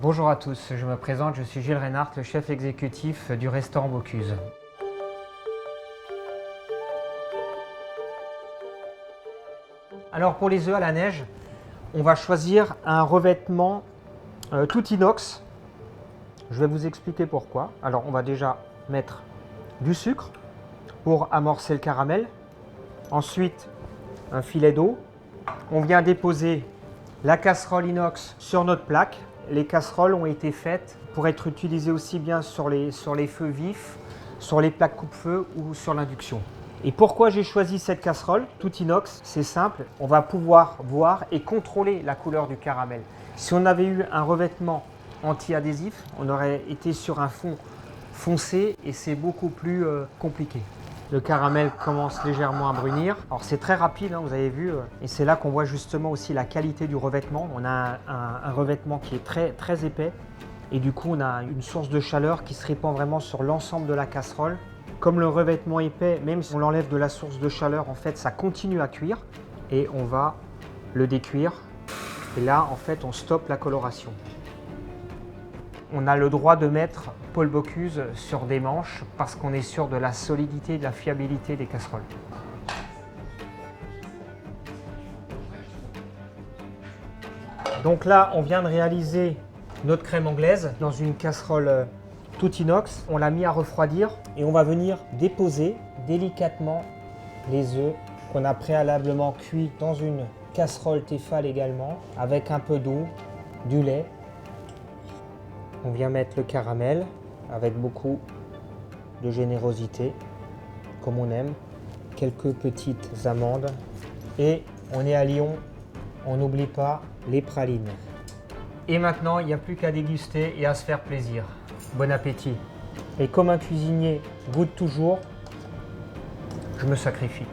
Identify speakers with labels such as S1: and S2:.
S1: Bonjour à tous, je me présente, je suis Gilles Reinhardt, le chef exécutif du restaurant Bocuse. Alors pour les œufs à la neige, on va choisir un revêtement tout inox. Je vais vous expliquer pourquoi. Alors on va déjà mettre du sucre pour amorcer le caramel. Ensuite, un filet d'eau. On vient déposer la casserole inox sur notre plaque. Les casseroles ont été faites pour être utilisées aussi bien sur les feux vifs, sur les plaques coupe-feu ou sur l'induction. Et pourquoi j'ai choisi cette casserole toute inox? C'est simple, on va pouvoir voir et contrôler la couleur du caramel. Si on avait eu un revêtement anti-adhésif, on aurait été sur un fond foncé et c'est beaucoup plus compliqué. Le caramel commence légèrement à brunir. Alors c'est très rapide, hein, vous avez vu, et c'est là qu'on voit justement aussi la qualité du revêtement. On a un revêtement qui est très épais et du coup on a une source de chaleur qui se répand vraiment sur l'ensemble de la casserole. Comme le revêtement épais, même si on l'enlève de la source de chaleur, en fait ça continue à cuire et on va le décuire. Et là en fait on stoppe la coloration. On a le droit de mettre Paul Bocuse sur des manches parce qu'on est sûr de la solidité et de la fiabilité des casseroles. Donc là, on vient de réaliser notre crème anglaise dans une casserole toute inox. On l'a mis à refroidir et on va venir déposer délicatement les œufs qu'on a préalablement cuits dans une casserole Tefal également avec un peu d'eau, du lait. On vient mettre le caramel avec beaucoup de générosité, comme on aime. Quelques petites amandes. Et on est à Lyon, on n'oublie pas les pralines. Et maintenant, il n'y a plus qu'à déguster et à se faire plaisir. Bon appétit. Et comme un cuisinier goûte toujours, je me sacrifie.